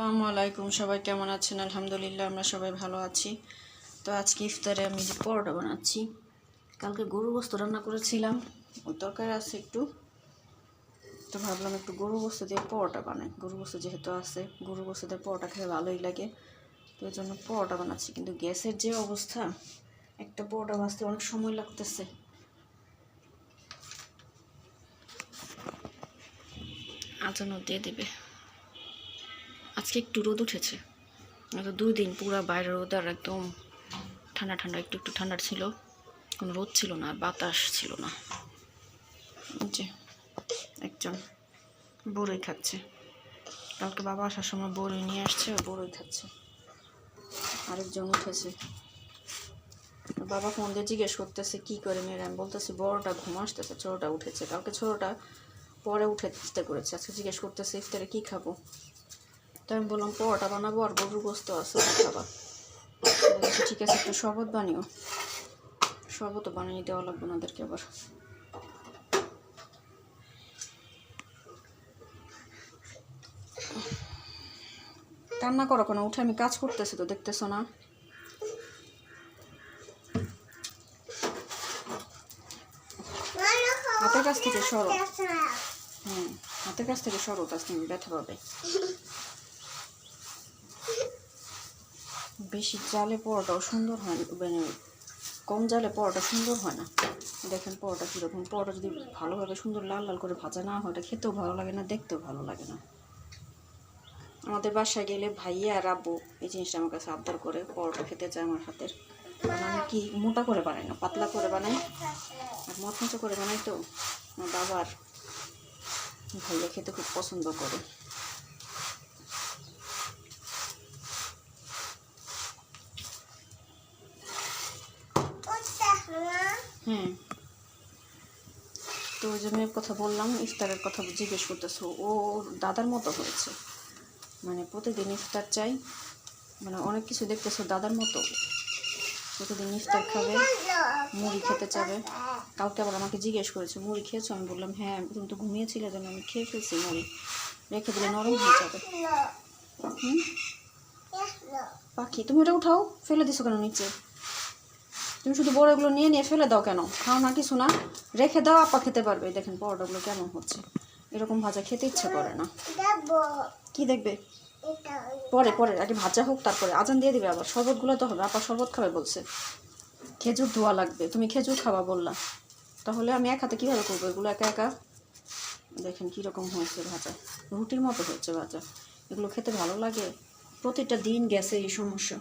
আসসালামু আলাইকুম, সবাই কেমন আছেন? আলহামদুলিল্লাহ আমরা সবাই ভালো আছি। তো আজকে ইফতারে আমি যে পরোটা বানাচ্ছি। কালকে গরুর গোশত রান্না করেছিলাম, ওই তরকারি আছে একটু, তো ভাবলাম একটু গরুর গোশত দিয়ে পরোটা বানাই। গরুর গোশত যেহেতু আছে, গরুর গোশত দিয়ে পরোটা খেয়ে ভালোই লাগে, তো এই জন্য পরোটা বানাচ্ছি। কিন্তু গ্যাসের যে অবস্থা, একটা পরোটা ভাজতে অনেক সময় লাগতেছে। আজানও দিয়ে দেবে। আজকে একটু রোদ উঠেছে, তো 2 দিন পুরা বাইরে রোদ, আর একদম ঠান্ডা ঠান্ডা, একটু একটু ঠান্ডা ছিল, কোনো রোদ ছিল না, বাতাস ছিল না। যে একজন বড়ই খাচ্ছে, কালকে বাবা আসার সময় বড়ই নিয়ে আসছে, বড়ই খাচ্ছে। আরেকজন উঠেছে, বাবা ফোন দিয়ে জিজ্ঞেস করতেছে কী করে মেয়েরা। আমি বলতেছি বড়টা ঘুম আসতেছে, ছোটোটা উঠেছে। কালকে ছোটোটা পরে উঠে ইফতার করেছে, আজকে জিজ্ঞেস করতেছে ইফতারে কী খাবো। তো আমি বললাম পরোটা বানাবো, আর গরুর গোশত আছে খাবা। বলছি ঠিক আছে, একটু শরবত বানিও। শরবতও বানিয়ে দেওয়া লাগবে ওনাদেরকে আবার। কান্না করো কেন? উঠে আমি কাজ করতেছি তো, দেখতেছো না? হাতের কাছ থেকে সরো। হাতের কাছ থেকে সরো, কাছ থেকে ব্যথা পাবে। বেশি জালে পরোটাও সুন্দর হয় না, মানে কম জালে পরোটা সুন্দর হয় না। দেখেন পরোটা কীরকম। পরোটা যদি ভালোভাবে সুন্দর লাল লাল করে ভাজা না হয়, ওটা খেতেও ভালো লাগে না, দেখতেও ভালো লাগে না। আমাদের বাসায় গেলে ভাইয়া আর আব্বু এই জিনিসটা আমার কাছে আবদার করে, পরোটা খেতে চায় আমার হাতের। কারণ আমি কি মোটা করে বানাই না, পাতলা করে বানাই, আর মচমচে করে বানাই। তো আমার বাবার ভাইয়া খেতে খুব পছন্দ করে। হ্যাঁ, তো ওই যে মেয়ের কথা বললাম, ইফতারের কথা জিজ্ঞেস করতেছো। ও দাদার মতো হয়েছে, মানে প্রতিদিন ইফতার চাই, মানে অনেক কিছু দেখতেছো দাদার মতো। প্রতিদিন ইফতার খাবে, মুড়ি খেতে চাবে। কালকে আবার আমাকে জিজ্ঞেস করেছে মুড়ি খেয়েছো? আমি বললাম হ্যাঁ, তুমি তো ঘুমিয়েছিলে যেন আমি খেয়ে ফেলছি। মুড়ি রেখে দিলে নরম হয়ে যাবে। পাখি, তুমি ওটা উঠাও, ফেলে দিছো কেন নিচে? তুমি শুধু বড়গুলো নিয়ে নিয়ে ফেলে দাও কেন? খাও না কিছু না, রেখে দাও, আপা খেতে পারবে। দেখেন পরোটাগুলো কেমন হচ্ছে, এরকম ভাজা খেতে ইচ্ছে করে না। কি দেখবে? পরে পরে আগে ভাজা হোক, তারপরে আজান দিয়ে দিবে। আবার শরবতগুলো তো হবে, আপা শরবত খাবে বলছে। খেজুর ধোয়া লাগবে, তুমি খেজুর খাবা বললা, তাহলে আমি এক হাতে কীভাবে করবো এগুলো একা একা? দেখেন কীরকম হয়েছে ভাজা, রুটির মতো হয়েছে ভাজা। এগুলো খেতে ভালো লাগে? প্রতিটা দিন গ্যাসে এই সমস্যা।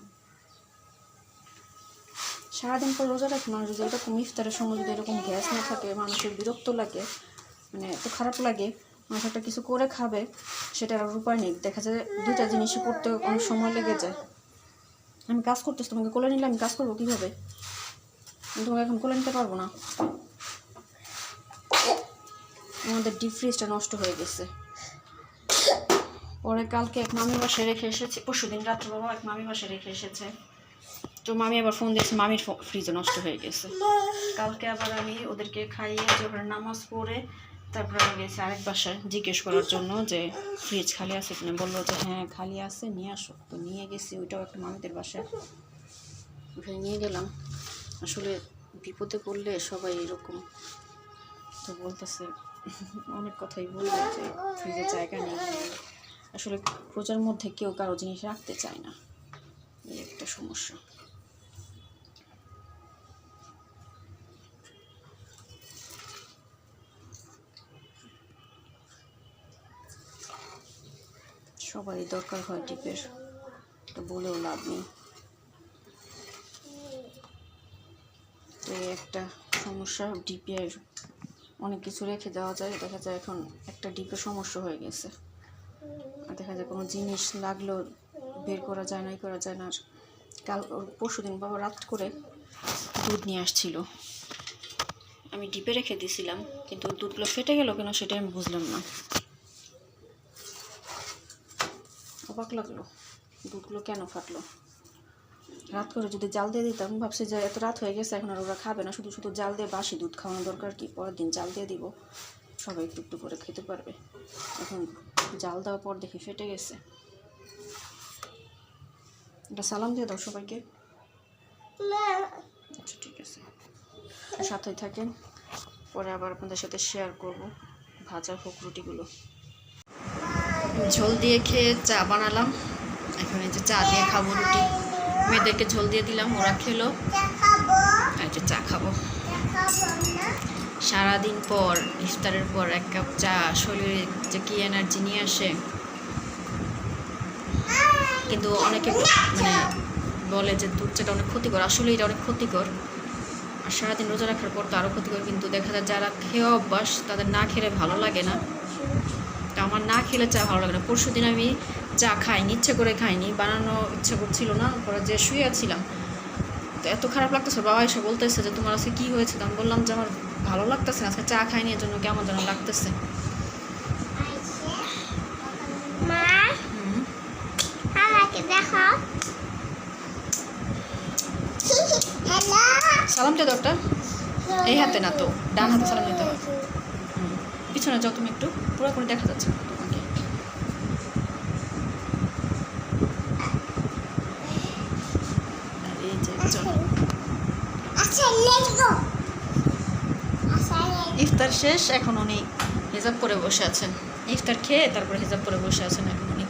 সারাদিন পর রোজা রাখি মানুষ যদি এরকম ইফতারের সময় যদি এরকম গ্যাস না থাকে, মানুষের বিরক্ত লাগে, মানে এত খারাপ লাগে। মানুষ একটা কিছু করে খাবে, সেটার আর উপায় নেই। দেখা যায় 2টা জিনিসই করতে অনেক সময় লেগে যায়। আমি কাজ করতেছি, তোমাকে কোলে নিলে আমি কাজ করবো কীভাবে? আমি তোমাকে এখন কোলে নিতে পারবো না। আমাদের ডিপ ফ্রিজটা নষ্ট হয়ে গেছে, পরে কালকে এক মামির বাসায় রেখে এসেছি, পরশুদিন রাত্রে বাবা এক মামির বাসায় রেখে এসেছে। তো মামি আবার ফোন দিয়েছে মামির ফ্রিজে নষ্ট হয়ে গেছে। কালকে আবার আমি ওদেরকে খাইয়ে যখন নামাজ পড়ে তারপরে আমি গেছি আরেক বাসায় জিজ্ঞেস করার জন্য যে ফ্রিজ খালি আছে কিনা। বললো যে হ্যাঁ খালি আছে, নিয়ে আসো। তো নিয়ে গেছি, ওইটাও একটা মামিদের বাসায়, ওখানে নিয়ে গেলাম। আসলে বিপদে পড়লে সবাই এরকম, তো বলতেছে অনেক কথাই বললো যে ফ্রিজে জায়গা নেই। আসলে রোজার মধ্যে কেউ কারো জিনিস রাখতে চায় না, এই একটা সমস্যা। সবারই দরকার হয় ডিপের, তো বলেও লাভ নেই। তো এই একটা সমস্যা, ডিপের অনেক কিছু রেখে দেওয়া যায়, দেখা যায় এখন একটা ডিপের সমস্যা হয়ে গেছে। আর দেখা যায় কোনো জিনিস লাগলেও বের করা যায় না, করা যায় না। কাল পরশুদিন বাবা রাত করে দুধ নিয়ে আসছিল, আমি ডিপে রেখে দিয়েছিলাম, কিন্তু দুধগুলো ফেটে গেল কেন সেটা আমি বুঝলাম না। অবাক লাগলো, দুধগুলো কেন ফাটলো। রাত করে যদি জাল দিয়ে দিতাম, ভাবছি যে এত রাত হয়ে গেছে এখন আর ওরা খাবে না, শুধু শুধু জাল দিয়ে বাসি দুধ খাওয়ানো দরকার কি? পরের দিন জাল দিয়ে দিব, সবাই একটু একটু করে খেতে পারবে। এখন জাল দেওয়ার পর দেখি ফেটে গেছে। এটা সালাম দিয়ে দাও সবাইকে। আচ্ছা ঠিক আছে, সাথেই থাকেন, পরে আবার আপনাদের সাথে শেয়ার করব ভাজা হোক রুটিগুলো। ঝোল দিয়ে খেয়ে চা বানালাম, এখন এই যে চা দিয়ে খাবো রুটি। মেয়েদেরকে ঝোল দিয়ে দিলাম, ওরা খেলো, এই যে চা খাবো। সারাদিন পর ইফতারের পর এক কাপ চা শরীরে যে কি এনার্জি নিয়ে আসে। কিন্তু অনেকে মানে বলে যে দুধ চাটা অনেক ক্ষতিকর, আসলে এটা অনেক ক্ষতিকর। আর সারাদিন রোজা রাখার পর তো আরও ক্ষতিকর। কিন্তু দেখা যায় যারা খেয়ে অভ্যাস তাদের না খেলে ভালো লাগে না। তো আমার না খেলে চা ভালো লাগে না। পরশু দিন আমি চা খাইনি, ইচ্ছে করে খাইনি, বানানো ইচ্ছে করছিল না, পরে যে শুয়েছিলাম তো এত খারাপ লাগতেছে। বাবা এসে বলতেছে যে তোমার আজকে কী হয়েছে? আমি বললাম যে আমার ভালো লাগতেছে না, আজকে চা খাইনি, এর জন্য কেমন যেন লাগতেছে। সালাম দিয়ে দাও, এই হাতে না তো, ডান হাতে সালাম দিতে হবে। পিছনে যাও তুমি একটু, পুরোপুরি দেখা যাচ্ছে না তোমাকে। এই যে ইফতার শেষ, এখন উনি হিজাব পরে বসে আছেন। ইফতার খেয়ে তারপরে হিজাব পরে বসে আছেন, এখন উনি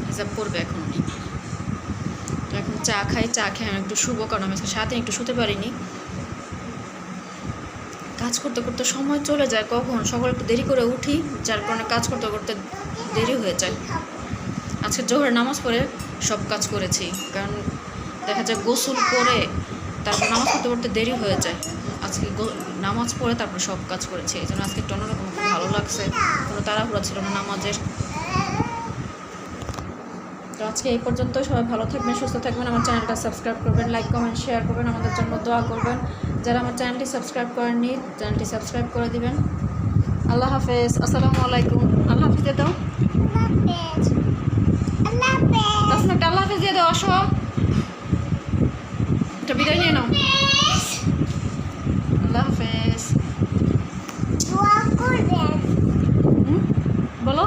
হিজাব পরবে এখন উনি। তো এখন চা খাই, চা খেয়ে আমি একটু শুবো, কারণ আমি আজকে সারাদিন একটু শুতে পারিনি। কাজ করতে করতে সময় চলে যায় কখন, সকালে একটু দেরি করে উঠি, যার কারণে কাজ করতে করতে দেরি হয়ে যায়। আজকে জোহরের নামাজ পড়ে সব কাজ করেছি, কারণ দেখা যায় গোসল করে তারপর নামাজ পড়তে পড়তে দেরি হয়ে যায়। আজকে নামাজ পড়ে তারপর সব কাজ করেছি, এই জন্য আজকে একটু অন্যরকম ভালো লাগছে, কোনো তাড়াহুড়া ছিল না নামাজের। তো আজকে এই পর্যন্ত, সবাই ভালো থাকবেন, সুস্থ থাকবেন। আমার চ্যানেলটা সাবস্ক্রাইব করবেন, লাইক কমেন্ট শেয়ার করবেন, আমাদের জন্য দোয়া করবেন। যারা আমার চ্যানেলটি সাবস্ক্রাইব করেননি চ্যানেলটি সাবস্ক্রাইব করে দিবেন। আল্লাহ হাফেজ, আসসালামু আলাইকুম। আল্লাহ হাফেজ দিয়ে দাও, একটা আল্লাহ হাফেজ দিয়ে দাও। আসো, একটা বিদায় নিয়ে নাও। আল্লাহ হাফেজ বলো,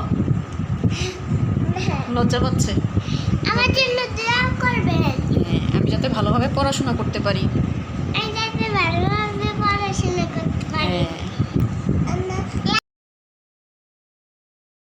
লজ্জা পাচ্ছে। আমার জন্য দোয়া করবেন। হ্যাঁ, আমি যাতে ভালোভাবে পড়াশোনা করতে পারি। আমি যাতে ভালোভাবে পড়াশোনা করতে পারি।